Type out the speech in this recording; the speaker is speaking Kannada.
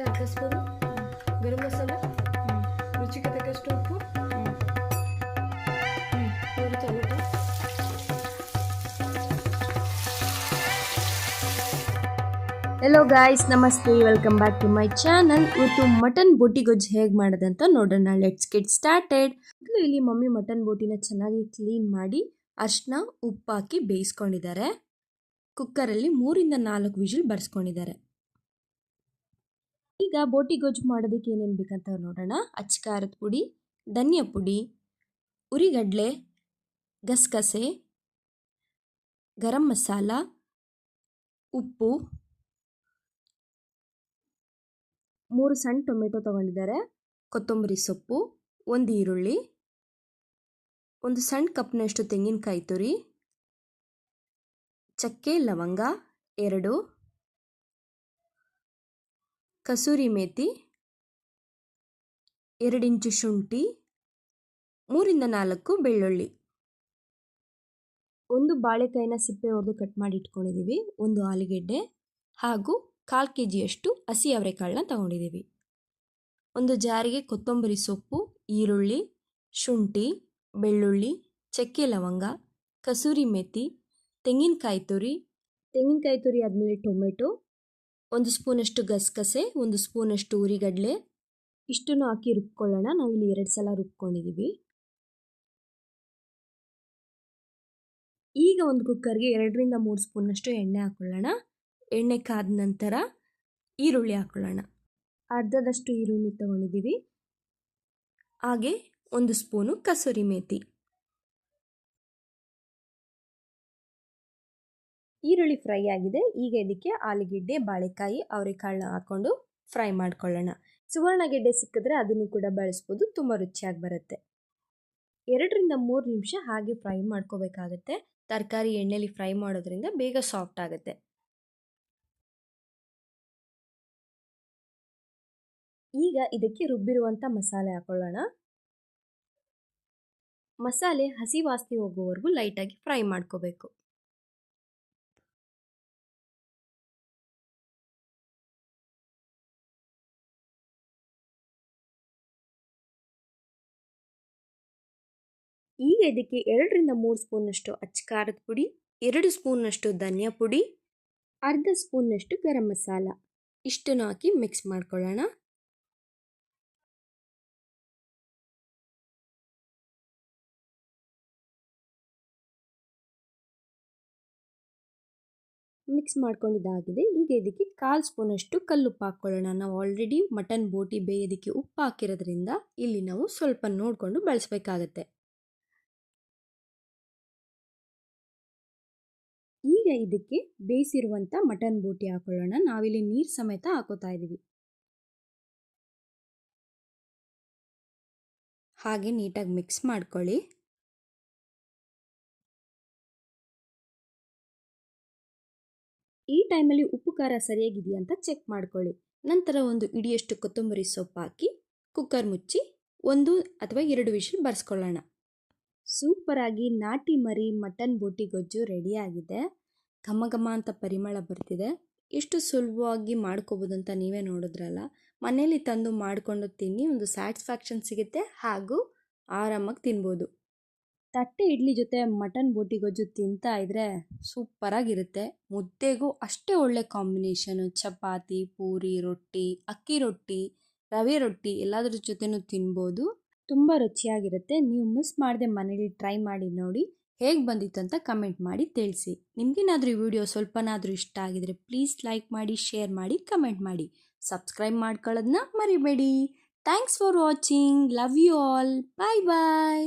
ಅರ್ಧ ಸ್ಪೂನು ಗರಂ ಮಸಾಲ, ರುಚಿಗೆ ತಕ್ಕಷ್ಟು ಉಪ್ಪು, 3 ಟೊಮೆಟೊ. ಹೆಲೋ ಗಾಯ್ಸ್, ನಮಸ್ತೆ, welcome back to my channel. ಇವತ್ತು ಮಟನ್ ಬೋಟಿ ಗೊಜ್ಜು ಹೇಗೆ ಮಾಡೋದಂತ ನೋಡೋಣ. Let's get started. ಇಲ್ಲಿ ಮಮ್ಮಿ ಮಟನ್ ಬೋಟಿನ ಚೆನ್ನಾಗಿ ಕ್ಲೀನ್ ಮಾಡಿ ಅರಿಶಿನ ಉಪ್ಪು ಹಾಕಿ ಬೇಯಿಸ್ಕೊಂಡಿದ್ದಾರೆ. ಕುಕ್ಕರಲ್ಲಿ 3 ರಿಂದ 4 ವಿಜಿಲ್ ಬರ್ಸ್ಕೊಂಡಿದ್ದಾರೆ. ಈಗ ಬೋಟಿ ಗೊಜ್ಜು ಮಾಡೋದಕ್ಕೆ ಏನೇನು ಬೇಕಂತ ನೋಡೋಣ. ಅಚ್ಚ ಖಾರದ ಪುಡಿ, ಧನಿಯಾ ಪುಡಿ, ಉರಿಗಡ್ಲೆ, ಗಸಗಸೆ, ಗರಂ ಮಸಾಲ, ಉಪ್ಪು, 3 ಸಣ್ಣ ಟೊಮೆಟೊ ತಗೊಂಡಿದ್ದಾರೆ, ಕೊತ್ತಂಬರಿ ಸೊಪ್ಪು, 1 ಈರುಳ್ಳಿ, 1 ಸಣ್ಣ ಕಪ್ನಷ್ಟು ತೆಂಗಿನಕಾಯಿ ತುರಿ, ಚಕ್ಕೆ ಲವಂಗ 2, ಕಸೂರಿ ಮೇಥಿ, 2 ಇಂಚು ಶುಂಠಿ, 3 ರಿಂದ 4 ಬೆಳ್ಳುಳ್ಳಿ, 1 ಬಾಳೆಕಾಯಿನ ಸಿಪ್ಪೆ ಹೊಡೆದು ಕಟ್ ಮಾಡಿ ಇಟ್ಕೊಂಡಿದ್ದೀವಿ, 1 ಆಲೂಗೆಡ್ಡೆ ಹಾಗೂ 1/4 kg ಹಸಿ ಅವರೆಕಾಳನ್ನ ತಗೊಂಡಿದ್ದೀವಿ. 1 ಜಾರಿಗೆ ಕೊತ್ತಂಬರಿ ಸೊಪ್ಪು, ಈರುಳ್ಳಿ, ಶುಂಠಿ, ಬೆಳ್ಳುಳ್ಳಿ, ಚಕ್ಕೆ ಲವಂಗ, ಕಸೂರಿ ಮೇಥಿ, ತೆಂಗಿನಕಾಯಿ ತುರಿ ಆದಮೇಲೆ ಟೊಮೆಟೊ, 1 ಸ್ಪೂನಷ್ಟು ಗಸಗಸೆ, 1 ಸ್ಪೂನಷ್ಟು ಉರಿಗಡ್ಲೆ, ಇಷ್ಟನ್ನು ಹಾಕಿ ರುಬ್ಕೊಳ್ಳೋಣ. ನಾವಿಲ್ಲಿ 2 ಸಲ ರುಬ್ಕೊಂಡಿದ್ದೀವಿ. ಈಗ ಒಂದು ಕುಕ್ಕರ್ಗೆ 2 ರಿಂದ 3 ಸ್ಪೂನಷ್ಟು ಎಣ್ಣೆ ಹಾಕೊಳ್ಳೋಣ. ಎಣ್ಣೆ ಕಾದ ನಂತರ ಈರುಳ್ಳಿ ಹಾಕೊಳ್ಳೋಣ. ಅರ್ಧದಷ್ಟು ಈರುಳ್ಳಿ ತಗೊಂಡಿದ್ದೀವಿ. ಹಾಗೆ 1 ಸ್ಪೂನು ಕಸೂರಿ ಮೇಥಿ. ಈರುಳ್ಳಿ ಫ್ರೈ ಆಗಿದೆ. ಈಗ ಇದಕ್ಕೆ ಆಲೂಗೆಡ್ಡೆ, ಬಾಳೆಕಾಯಿ, ಅವರೆಕಾಳನ್ನ ಹಾಕೊಂಡು ಫ್ರೈ ಮಾಡ್ಕೊಳ್ಳೋಣ. ಸುವರ್ಣಗೆಡ್ಡೆ ಸಿಕ್ಕಿದ್ರೆ ಅದನ್ನು ಕೂಡ ಬಳಸ್ಬೋದು, ತುಂಬ ರುಚಿಯಾಗಿ ಬರುತ್ತೆ. 2 ರಿಂದ 3 ನಿಮಿಷ ಹಾಗೆ ಫ್ರೈ ಮಾಡ್ಕೋಬೇಕಾಗತ್ತೆ. ತರಕಾರಿ ಎಣ್ಣೆಲಿ ಫ್ರೈ ಮಾಡೋದ್ರಿಂದ ಬೇಗ ಸಾಫ್ಟ್ ಆಗುತ್ತೆ. ಈಗ ಇದಕ್ಕೆ ರುಬ್ಬಿರುವಂಥ ಮಸಾಲೆ ಹಾಕೊಳ್ಳೋಣ. ಮಸಾಲೆ ಹಸಿ ವಾಸನೆ ಹೋಗೋವರೆಗೂ ಲೈಟಾಗಿ ಫ್ರೈ ಮಾಡ್ಕೋಬೇಕು. ಈಗ ಇದಕ್ಕೆ 2 ರಿಂದ 3 ಸ್ಪೂನಷ್ಟು ಅಚ್ಚ ಖಾರದ ಪುಡಿ, 2 ಸ್ಪೂನಷ್ಟು ಧನಿಯಾ ಪುಡಿ, ಅರ್ಧ ಸ್ಪೂನಷ್ಟು ಗರಂ ಮಸಾಲ ಇಷ್ಟನ್ನು ಹಾಕಿ ಮಿಕ್ಸ್ ಮಾಡ್ಕೊಳ್ಳೋಣ. ಮಿಕ್ಸ್ ಮಾಡ್ಕೊಂಡಿದ್ದಾಗಿದೆ. ಈಗ ಇದಕ್ಕೆ 1/4 ಸ್ಪೂನಷ್ಟು ಕಲ್ಲುಪ್ಪು ಹಾಕ್ಕೊಳ್ಳೋಣ. ನಾವು ಆಲ್ರೆಡಿ ಮಟನ್ ಬೋಟಿ ಬೇಯೋದಕ್ಕೆ ಉಪ್ಪು ಹಾಕಿರೋದ್ರಿಂದ ಇಲ್ಲಿ ನಾವು ಸ್ವಲ್ಪ ನೋಡಿಕೊಂಡು ಬಳಸಬೇಕಾಗತ್ತೆ. ಈಗ ಇದಕ್ಕೆ ಬೇಯಿಸಿರುವಂಥ ಮಟನ್ ಬೋಟಿ ಹಾಕೊಳ್ಳೋಣ. ನಾವಿಲ್ಲಿ ನೀರು ಸಮೇತ ಹಾಕೋತಾ ಇದ್ದೀವಿ. ಹಾಗೆ ನೀಟಾಗಿ ಮಿಕ್ಸ್ ಮಾಡ್ಕೊಳ್ಳಿ. ಈ ಟೈಮಲ್ಲಿ ಉಪ್ಪು ಖಾರ ಸರಿಯಾಗಿದೆಯಾ ಅಂತ ಚೆಕ್ ಮಾಡ್ಕೊಳ್ಳಿ. ನಂತರ 1 ಹಿಡಿಯಷ್ಟು ಕೊತ್ತಂಬರಿ ಸೊಪ್ಪು ಹಾಕಿ ಕುಕ್ಕರ್ ಮುಚ್ಚಿ 1 ಅಥವಾ 2 ವಿಷಲ್ ಬರ್ಸ್ಕೊಳ್ಳೋಣ. ಸೂಪರಾಗಿ ನಾಟಿ ಮರಿ ಮಟನ್ ಬೋಟಿ ಗೊಜ್ಜು ರೆಡಿಯಾಗಿದೆ. ಘಮ ಘಮ ಅಂತ ಪರಿಮಳ ಬರ್ತಿದೆ. ಎಷ್ಟು ಸುಲಭವಾಗಿ ಮಾಡ್ಕೋಬೋದು ಅಂತ ನೀವೇ ನೋಡಿದ್ರಲ್ಲ. ಮನೇಲಿ ತಂದು ಮಾಡಿಕೊಂಡು ತಿನ್ನಿ, ಒಂದು ಸ್ಯಾಟಿಸ್ಫ್ಯಾಕ್ಷನ್ ಸಿಗುತ್ತೆ ಹಾಗೂ ಆರಾಮಾಗಿ ತಿನ್ಬೋದು. ತಟ್ಟೆ ಇಡ್ಲಿ ಜೊತೆ ಮಟನ್ ಬೋಟಿ ಗೊಜ್ಜು ತಿಂತಾ ಇದ್ರೆ ಸೂಪರಾಗಿರುತ್ತೆ. ಮುದ್ದೆಗೂ ಅಷ್ಟೇ ಒಳ್ಳೆ ಕಾಂಬಿನೇಷನು. ಚಪಾತಿ, ಪೂರಿ, ರೊಟ್ಟಿ, ಅಕ್ಕಿ ರೊಟ್ಟಿ, ರವೆ ರೊಟ್ಟಿ ಎಲ್ಲದ್ರ ಜೊತೆನೂ ತಿನ್ಬೋದು. ತುಂಬ ರುಚಿಯಾಗಿರುತ್ತೆ. ನೀವು ಮಿಸ್ ಮಾಡದೆ ಮನೇಲಿ ಟ್ರೈ ಮಾಡಿ ನೋಡಿ. ಹೇಗೆ ಬಂದಿತ್ತು ಅಂತ ಕಮೆಂಟ್ ಮಾಡಿ ತಿಳಿಸಿ. ನಿಮಗೇನಾದರೂ ಈ ವಿಡಿಯೋ ಸ್ವಲ್ಪನಾದರೂ ಇಷ್ಟ ಆಗಿದರೆ ಪ್ಲೀಸ್ ಲೈಕ್ ಮಾಡಿ, ಶೇರ್ ಮಾಡಿ, ಕಮೆಂಟ್ ಮಾಡಿ. ಸಬ್ಸ್ಕ್ರೈಬ್ ಮಾಡ್ಕೊಳ್ಳೋದನ್ನ ಮರಿಬೇಡಿ. Thanks for watching. Love you all. Bye bye.